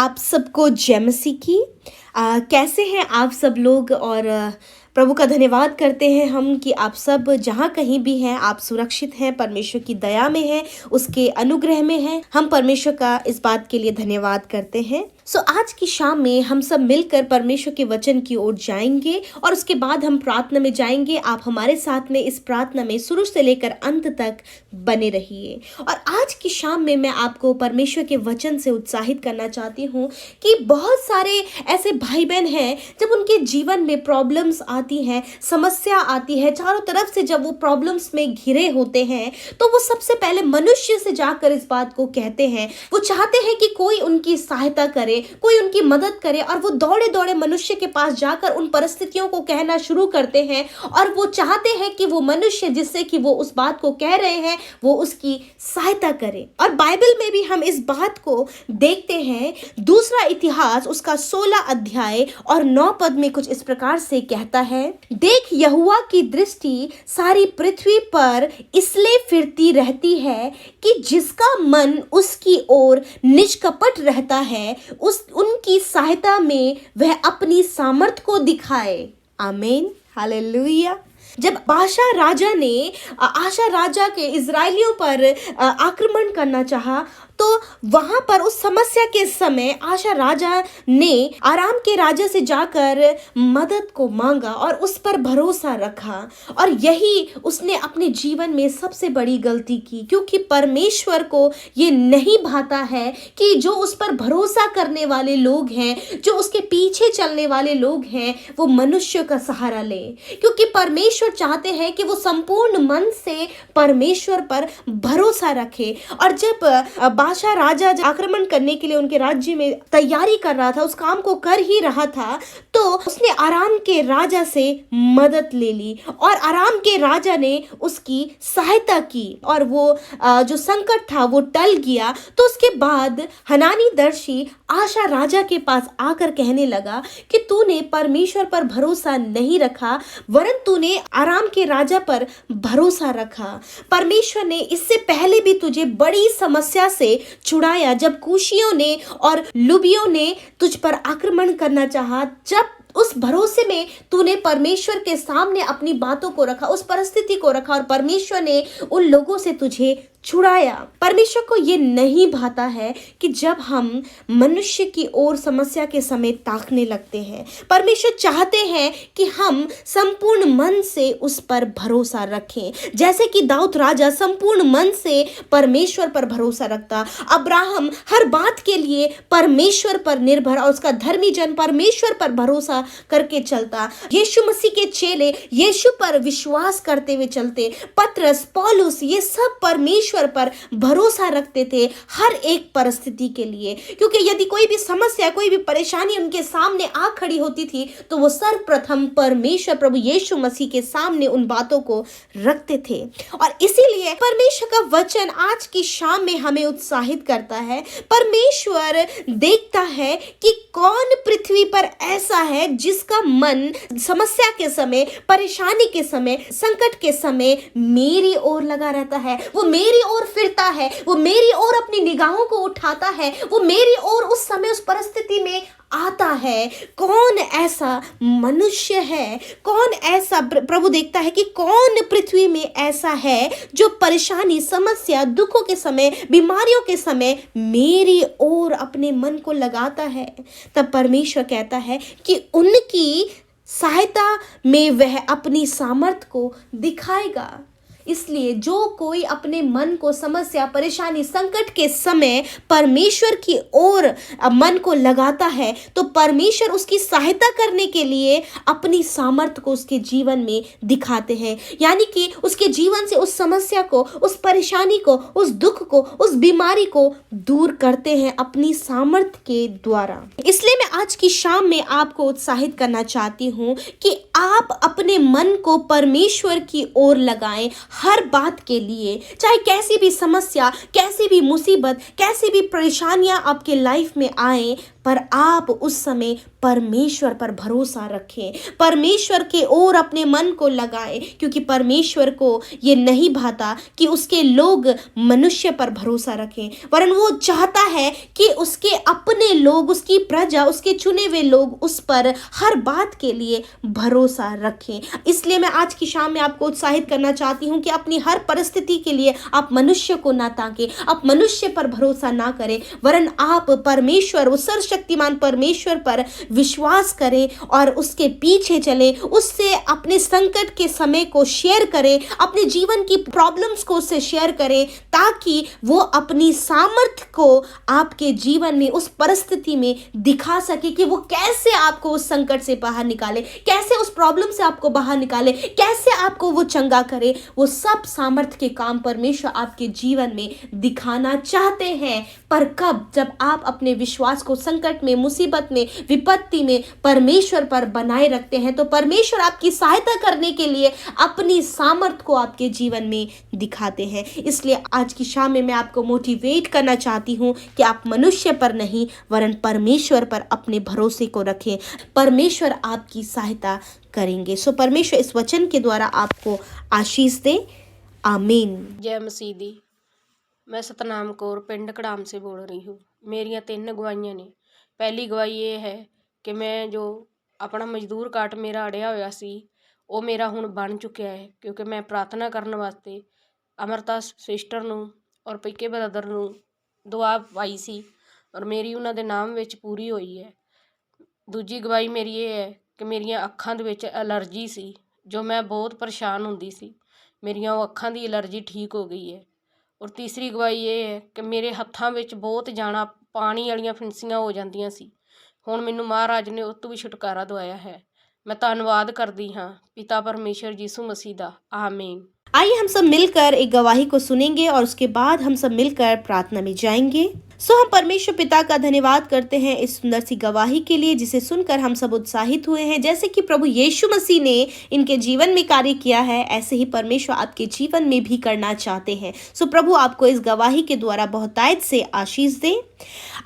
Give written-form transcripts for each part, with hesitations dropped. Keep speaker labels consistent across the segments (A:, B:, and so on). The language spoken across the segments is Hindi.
A: आप सबको जय मसीह की। कैसे हैं आप सब लोग? और प्रभु का धन्यवाद करते हैं हम कि आप सब जहाँ कहीं भी हैं आप सुरक्षित हैं, परमेश्वर की दया में हैं, उसके अनुग्रह में हैं। हम परमेश्वर का इस बात के लिए धन्यवाद करते हैं। आज की शाम में हम सब मिलकर परमेश्वर के वचन की ओर जाएंगे और उसके बाद हम प्रार्थना में जाएंगे। आप हमारे साथ में इस प्रार्थना में शुरू से लेकर अंत तक बने रहिए। और आज की शाम में मैं आपको परमेश्वर के वचन से उत्साहित करना चाहती हूँ कि बहुत सारे ऐसे भाई बहन हैं जब उनके जीवन में प्रॉब्लम्स आती हैं, समस्या आती है, चारों तरफ से जब वो प्रॉब्लम्स में घिरे होते हैं तो वो सबसे पहले मनुष्य से जाकर इस बात को कहते हैं। वो चाहते हैं कि कोई उनकी सहायता करे, कोई उनकी मदद करे, और वो दौड़े दौड़े मनुष्य के पास जाकर उन परिस्थितियों को कहना शुरू करते हैं। और वो चाहते हैं कि वो मनुष्य जिससे कि वो उस बात को कह रहे हैं वो उसकी सहायता करे। और बाइबल में भी हम इस बात को देखते हैं। दूसरा इतिहास उसका 16 अध्याय और 9 पद में कुछ इस प्रकार से कहता है, देख यहोवा की दृष्टि सारी पृथ्वी पर इसलिए फिरती रहती है कि जिसका मन उसकी ओर निष्कपट रहता है उनकी सहायता में वह अपनी सामर्थ को दिखाए। आमीन, हालेलुया। जब बाशा राजा ने आशा राजा के इजरायलियों पर आक्रमण करना चाहा तो वहां पर उस समस्या के समय आशा राजा ने आराम के राजा से जाकर मदद को मांगा और उस पर भरोसा रखा। और यही उसने अपने जीवन में सबसे बड़ी गलती की, क्योंकि परमेश्वर को ये नहीं भाता है कि जो उस पर भरोसा करने वाले लोग हैं, जो उसके पीछे चलने वाले लोग हैं, वो मनुष्य का सहारा ले। क्योंकि परमेश्वर चाहते हैं कि वो संपूर्ण मन से परमेश्वर पर भरोसा रखे। और जब बादशाह राजा आक्रमण करने के लिए उनके राज्य में तैयारी कर रहा था, उस काम को कर ही रहा था, तो उसने आराम के राजा से मदद ले ली और आराम के राजा ने उसकी सहायता की और वो जो संकट था वो टल गया। तो उसके बाद हनानी दर्शी आशा राजा के पास आकर कहने लगा कि तूने परमेश्वर पर भरोसा नहीं रखा, वरन तूने आराम के राजा पर भरोसा रखा। परमेश्वर ने इससे पहले भी तुझे बड़ी समस्या से छुड़ाया, जब कूशियों ने और लुबियों ने तुझ पर आक्रमण करना चाहा। जब उस भरोसे में तूने परमेश्वर के सामने अपनी बातों को रखा, उस परिस्थिति को रखा, और परमेश्वर ने उन लोगों से तुझे छुड़ाया। परमेश्वर को ये नहीं भाता है कि जब हम मनुष्य की ओर समस्या के समय ताकने लगते हैं। परमेश्वर चाहते हैं कि हम संपूर्ण मन से उस पर भरोसा रखें, जैसे कि दाऊद राजा संपूर्ण मन से परमेश्वर पर भरोसा रखता। अब्राहम हर बात के लिए परमेश्वर पर निर्भर और उसका धर्मी जन परमेश्वर पर भरोसा करके चलता। यीशु मसीह के चेले यीशु पर विश्वास करते हुए चलते। पतरस, पौलुस, ये सब परमेश्वर पर भरोसा रखते थे हर एक परिस्थिति के लिए, क्योंकि यदि कोई भी समस्या, कोई भी परेशानी उनके सामने आ खड़ी होती थी तो वो सर्वप्रथम परमेश्वर प्रभु यीशु मसीह के सामने उन बातों को रखते थे। और इसीलिए परमेश्वर का वचन आज की शाम में हमें उत्साहित करता है। परमेश्वर देखता है कि कौन पृथ्वी पर ऐसा है जिसका मन समस्या के समय, परेशानी के समय, संकट के समय मेरी ओर लगा रहता है, वो मेरी ओर फिरता है, वो मेरी ओर अपनी निगाहों को उठाता है, वो मेरी ओर उस समय उस परिस्थिति में आता है। कौन ऐसा मनुष्य है, कौन ऐसा, प्रभु देखता है कि कौन पृथ्वी में ऐसा है जो परेशानी, समस्या, दुखों के समय, बीमारियों के समय मेरी ओर अपने मन को लगाता है। तब परमेश्वर कहता है कि उनकी सहायता में वह अपनी सामर्थ को दिखाएगा। इसलिए जो कोई अपने मन को समस्या, परेशानी, संकट के समय परमेश्वर की ओर मन को लगाता है तो परमेश्वर उसकी सहायता करने के लिए अपनी सामर्थ्य को उसके जीवन में दिखाते हैं। यानी कि उसके जीवन से उस समस्या को, उस परेशानी को, उस दुख को, उस बीमारी को दूर करते हैं अपनी सामर्थ्य के द्वारा। इसलिए मैं आज की शाम में आपको उत्साहित करना चाहती हूँ कि आप अपने मन को परमेश्वर की ओर लगाएं हर बात के लिए। चाहे कैसी भी समस्या, कैसी भी मुसीबत, कैसी भी परेशानियां आपके लाइफ में आए, पर आप उस समय परमेश्वर पर भरोसा रखें, परमेश्वर के ओर अपने मन को लगाएं, क्योंकि परमेश्वर को ये नहीं भाता कि उसके लोग मनुष्य पर भरोसा रखें, वरन वो चाहता है कि उसके अपने लोग, उसकी प्रजा, उसके चुने हुए लोग उस पर हर बात के लिए भरोसा रखें। इसलिए मैं आज की शाम में आपको उत्साहित करना चाहती हूँ कि अपनी हर परिस्थिति के लिए आप मनुष्य को ना ताकें, आप मनुष्य पर भरोसा ना करें, वरन आप परमेश्वर, उस सर्वशक्तिमान परमेश्वर पर विश्वास करें और उसके पीछे चलें, उससे अपने संकट के समय को शेयर करें, अपने जीवन की प्रॉब्लम्स को उससे शेयर करें, ताकि वो अपनी सामर्थ्य को आपके जीवन में, उस परिस्थिति में दिखा सके कि वो कैसे आपको उस संकट से बाहर निकाले, कैसे उस प्रॉब्लम से आपको बाहर निकाले, कैसे आपको वो चंगा करे। वो सब सामर्थ्य के काम परमेश्वर आपके जीवन में दिखाना चाहते हैं। पर कब? जब आप अपने विश्वास को संकट में, मुसीबत में, विपत्ति में परमेश्वर पर बनाए रखते हैं, तो परमेश्वर आपकी सहायता करने के लिए अपनी सामर्थ्य को आपके जीवन में दिखाते हैं। इसलिए आज की शाम में मैं आपको मोटिवेट करना चाहती हूँ कि आप मनुष्य पर नहीं, वरन परमेश्वर पर अपने भरोसे को रखें। परमेश्वर आपकी सहायता करेंगे। सो परमेश्वर इस वचन के द्वारा आपको आशीष दे। आमीन।
B: जय मसीह दी। मैं सतनाम कौर पिंड कड़ाम से बोल रही हूँ। मेरियां 3 गवाहियां ने। पहली गवाही ये है कि मैं जो अपना मजदूर काट मेरा अड़िया होया सी, वो मेरा हुण बन चुकिया है, क्योंकि मैं प्रार्थना करने वास्ते अमरता सिस्टर नूं और पिके ब्रदर नूं दुआ पाई सी और मेरी उन्हां दे नाम विच पूरी होई है। दूजी गवाही मेरी ये है कि मेरियां अखां दे विच एलर्जी सी, जो मैं बहुत परेशान हुंदी सी, मेरियां वो अखां दी एलर्जी ठीक हो गई है। और तीसरी गवाही ये है कि मेरे हत्थां विच बहुत जाना पानी वालियां फिंसियां हो जांदियां सी, हुण मैनूं महाराज ने उस तों भी छुटकारा दवाया है। मैं धन्नवाद करदी हाँ पिता परमेश्वर यीशु मसीह दा। आमीन।
A: आइए हम सब मिलकर एक गवाही को सुनेंगे और उसके बाद हम सब मिलकर प्रार्थना में जाएंगे। हम परमेश्वर पिता का धन्यवाद करते हैं इस सुंदर सी गवाही के लिए, जिसे सुनकर हम सब उत्साहित हुए हैं। जैसे कि प्रभु यीशु मसीह ने इनके जीवन में कार्य किया है, ऐसे ही परमेश्वर आपके जीवन में भी करना चाहते हैं। प्रभु आपको इस गवाही के द्वारा बहुतायत से आशीष दे।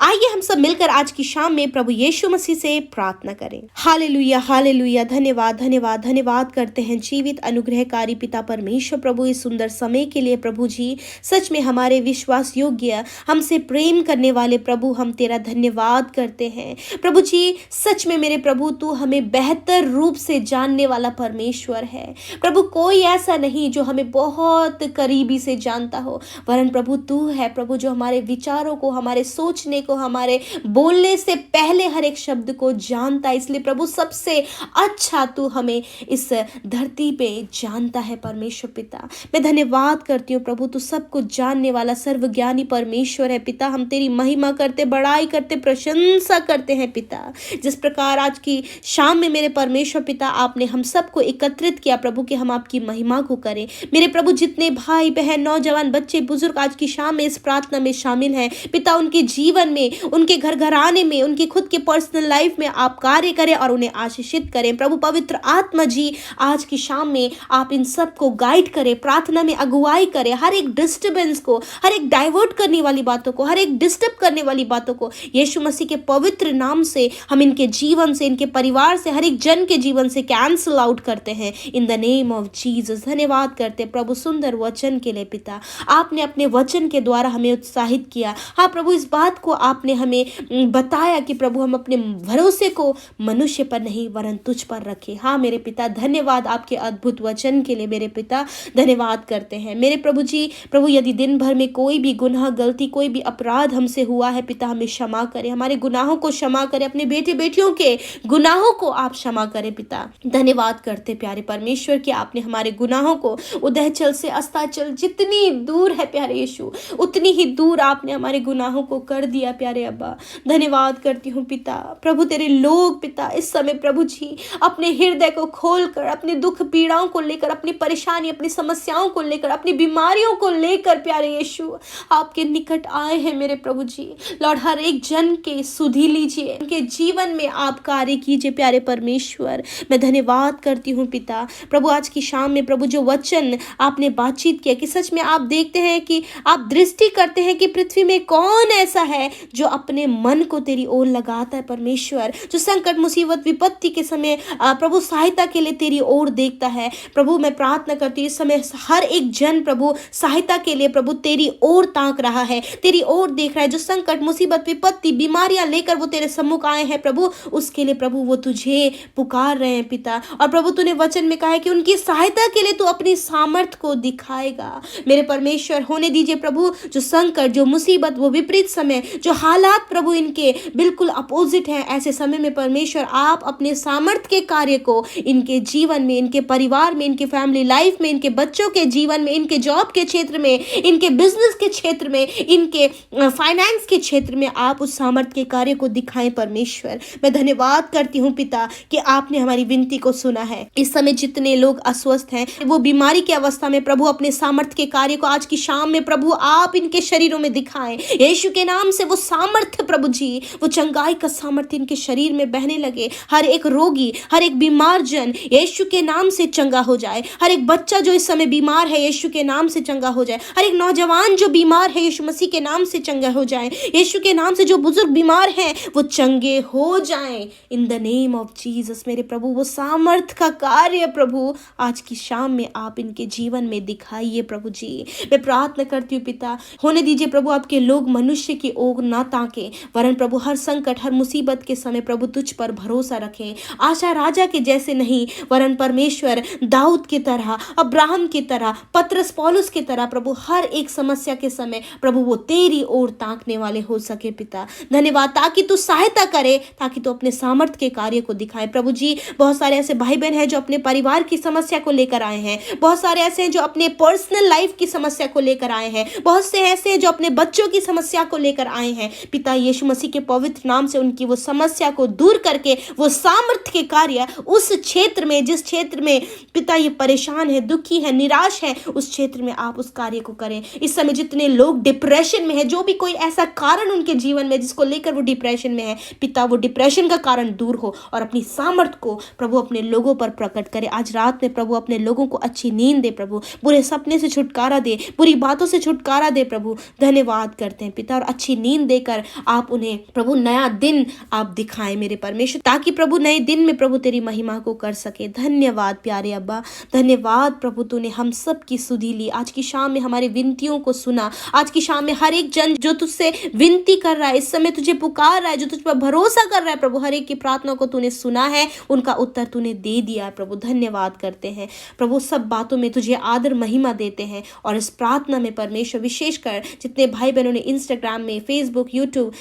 A: आइए हम सब मिलकर आज की शाम में प्रभु यीशु मसीह से प्रार्थना करें। Hallelujah, hallelujah. धन्यवाद, धन्यवाद, धन्यवाद करते हैं जीवित अनुग्रहकारी पिता परमेश्वर प्रभु, इस सुंदर समय के लिए। प्रभु जी, सच में हमारे विश्वास योग्य, हमसे प्रेम करने वाले प्रभु, हम तेरा धन्यवाद करते हैं। प्रभु जी, सच में मेरे प्रभु, तू हमें बेहतर रूप से जानने वाला परमेश्वर है। प्रभु, कोई ऐसा नहीं जो हमें बहुत करीबी से जानता हो, वरन प्रभु तू है प्रभु, जो हमारे विचारों को, हमारे सोचने को, हमारे बोलने से पहले हर एक शब्द को जानता है। इसलिए प्रभु, सबसे अच्छा तू हमें इस धरती पे जानता है परमेश्वर पिता। मैं धन्यवाद करती हूँ प्रभु, तू सब कुछ जानने वाला सर्वज्ञानी परमेश्वर है पिता। हम तेरी महिमा करते, बड़ाई करते, प्रशंसा करते हैं पिता। जिस प्रकार आज की शाम में मेरे परमेश्वर पिता आपने हम सबको एकत्रित किया प्रभु, कि हम आपकी महिमा को करें। मेरे प्रभु, जितने भाई बहन, नौजवान, बच्चे, बुजुर्ग आज की शाम में इस प्रार्थना में शामिल हैं पिता, उनके जीवन में, उनके घर घराने में, उनके खुद के पर्सनल लाइफ में आप कार्य करें और उन्हें आशीषित करें। प्रभु पवित्र आत्मा जी, आज की शाम में आप इन सबको गाइड करें, प्रार्थना में अगुवाई करें। हर एक डिस्टर्बेंस को, हर एक डाइवर्ट करने वाली बातों को, हर एक डिस्टर्ब करने वाली बातों को यीशु मसीह के पवित्र नाम से हम इनके जीवन से, इनके परिवार से, हर एक जन के जीवन से कैंसल आउट करते हैं in the name of Jesus. धन्यवाद करते प्रभु सुंदर वचन के लिए पिता। आपने अपने वचन के द्वारा हमें उत्साहित किया। हाँ प्रभु, इस बात को आपने हमें बताया कि प्रभु, हम अपने भरोसे को मनुष्य पर नहीं वरन तुझ पर रखें। हाँ मेरे पिता, धन्यवाद आपके अद्भुत वचन के लिए मेरे पिता। धन्यवाद करते हैं मेरे प्रभु जी। प्रभु, यदि दिन भर में कोई भी गुनाह, गलती, कोई भी अपराध हमसे हुआ है पिता, हमें क्षमा करें, हमारे गुनाहों को क्षमा करें, अपने बेटे बेटियों के गुनाहों को आप क्षमा करें पिता। धन्यवाद करते प्यारे परमेश्वर कि आपने हमारे गुनाहों को उदयचल से अस्ताचल जितनी दूर है प्यारे यीशु, उतनी ही दूर आपने हमारे गुनाहों को कर दिया प्यारे अब्बा। धन्यवाद करती हूँ पिता। प्रभु, तेरे लोग पिता इस समय प्रभु जी अपने हृदय को खोलकर, अपने दुख पीड़ाओं को लेकर, अपनी परेशानी, अपनी समस्याओं को लेकर, अपनी बीमारियों को लेकर प्यारे यीशु आपके निकट आए हैं मेरे करें प्रभु जी। लॉर्ड, हर एक जन के सुधि लीजिए, उनके जीवन में आप कार्य कीजिए प्यारे परमेश्वर। मैं धन्यवाद करती हूँ पिता। प्रभु आज की शाम में प्रभु जो वचन आपने बातचीत किया कि सच में आप देखते हैं कि आप दृष्टि करते हैं कि पृथ्वी में कौन ऐसा है जो अपने मन को तेरी ओर लगाता है परमेश्वर, जो संकट मुसीबत विपत्ति के समय प्रभु सहायता के लिए तेरी ओर देखता है। प्रभु मैं प्रार्थना करती हूँ इस समय हर एक जन प्रभु सहायता के लिए प्रभु तेरी ओर ताक रहा है, तेरी ओर देख रहा है। जो संकट मुसीबत विपत्ति बीमारियां लेकर वो तेरे सम्मुख आए हैं प्रभु, उसके लिए प्रभु वो तुझे पुकार रहे हैं पिता। और प्रभु तूने वचन में कहा है कि उनकी सहायता के लिए तू अपनी सामर्थ को दिखाएगा। मेरे परमेश्वर होने दीजिए प्रभु, जो संकट जो मुसीबत वो विपरीत समय जो हालात प्रभु इनके बिल्कुल अपोजिट है, ऐसे समय में परमेश्वर आप अपने सामर्थ के कार्य को इनके जीवन में, इनके परिवार में, इनके फैमिली लाइफ में, इनके बच्चों के जीवन में, इनके जॉब के क्षेत्र में, इनके बिजनेस के क्षेत्र में, इनके फाइनेंस के क्षेत्र में आप उस सामर्थ के कार्य को दिखाएं परमेश्वर। मैं धन्यवाद करती हूँ पिता कि आपने हमारी विनती को सुना है। इस समय जितने लोग अस्वस्थ हैं, वो बीमारी की अवस्था में प्रभु अपने सामर्थ के कार्य को आज की शाम में प्रभु आप इनके शरीरों में दिखाएं। यीशु के नाम से वो सामर्थ प्रभु जी, वो चंगाई का सामर्थ इनके शरीर में बहने लगे। हर एक रोगी, हर एक बीमार जन यीशु के नाम से चंगा हो जाए। हर एक बच्चा जो इस समय बीमार है यीशु के नाम से चंगा हो जाए। हर एक नौजवान जो बीमार है यीशु मसीह के नाम से चंगा हो जाए। यीशु के नाम से जो बुजुर्ग बीमार हैं वो चंगे हो जाएं in the name of Jesus. मेरे प्रभु वो सामर्थ का कार्य प्रभु आज की शाम में आप इनके जीवन में दिखाइए प्रभु जी। मैं प्रार्थना करती हूँ पिता, होने दीजिए प्रभु आपके लोग मनुष्य की ओर ना ताके, वरन प्रभु हर संकट हर मुसीबत के समय प्रभु तुझ पर भरोसा रखें। आशा राजा के जैसे नहीं, वरन परमेश्वर दाऊद की तरह, अब्राहम की तरह, पतरस पौलुस की तरह प्रभु हर एक समस्या के समय प्रभु वो तेरी ओर ताकने वाले हो सके पिता। धन्यवाद, ताकि तू सहायता करे, ताकि तू अपने सामर्थ के कार्य को दिखाए प्रभु जी। बहुत सारे ऐसे भाई बहन हैं जो अपने परिवार की समस्या को लेकर आए हैं, बहुत सारे ऐसे हैं जो अपने पर्सनल लाइफ की समस्या को लेकर आए हैं, बहुत से ऐसे हैं जो अपने बच्चों की समस्या को लेकर आए हैं। पिता यीशु मसीह के पवित्र नाम से उनकी वो समस्या को दूर करके वो सामर्थ के कार्य उस क्षेत्र में, जिस क्षेत्र में पिता ये परेशान है, दुखी है, निराश है, उस क्षेत्र में आप उस कार्य को करें। इस समय जितने लोग डिप्रेशन में है, जो भी कोई ऐसा कारण उनके जीवन में जिसको लेकर वो डिप्रेशन में है, पिता वो डिप्रेशन का कारण दूर हो और अपनी सामर्थ को प्रभु अपने लोगों पर प्रकट करे। आज रात में प्रभु अपने लोगों को अच्छी नींद दे प्रभु, बुरे सपने से छुटकारा दे, बुरी बातों से छुटकारा दे प्रभु। धन्यवाद करते हैं पिता, और अच्छी नींद देकर आप उन्हें प्रभु नया दिन आप दिखाएं मेरे परमेश्वर, ताकि प्रभु नए दिन में प्रभु तेरी महिमा को कर सके। धन्यवाद प्यारे अब्बा, धन्यवाद प्रभु तूने हम सब की सुधि ली। आज की शाम में हमारी विनतियों को सुना। आज की शाम में हर एक जन जो तुझसे विनती कर रहा है, इस समय तुझे पुकार रहा है, जो तुझ पर भरोसा कर रहा है प्रभु, हर एक की प्रार्थना को तूने सुना है, उनका उत्तर तूने दे दिया है प्रभु। धन्यवाद करते हैं प्रभु, सब बातों में तुझे आदर महिमा देते हैं। और इस प्रार्थना में परमेश्वर विशेषकर जितने भाई बहनों ने इंस्टाग्राम में, फेसबुक, यूट्यूब,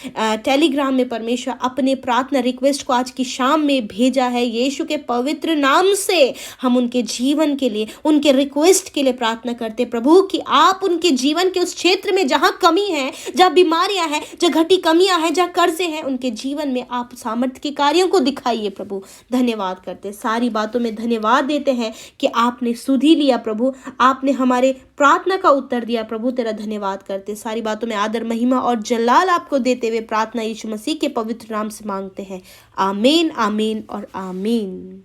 A: टेलीग्राम में परमेश्वर अपने प्रार्थना रिक्वेस्ट को आज की शाम में भेजा है, यीशु के पवित्र नाम से हम उनके जीवन के लिए, उनके रिक्वेस्ट के लिए प्रार्थना करते प्रभु कि आप उनके जीवन के उस क्षेत्र में जहां कमी है, जहां बीमारियां हैं, जहां घटी कमियां हैं, जहां कर्जे हैं, उनके जीवन में आप सामर्थ्य के कार्यों को दिखाइए प्रभु। धन्यवाद करते, सारी बातों में धन्यवाद देते हैं कि आपने सुधि लिया प्रभु, आपने हमारे प्रार्थना का उत्तर दिया प्रभु। तेरा धन्यवाद करते, सारी बातों में आदर महिमा और जलाल आपको देते हुए प्रार्थना यीशु मसीह के पवित्र नाम से मांगते हैं। आमीन, आमीन और आमीन।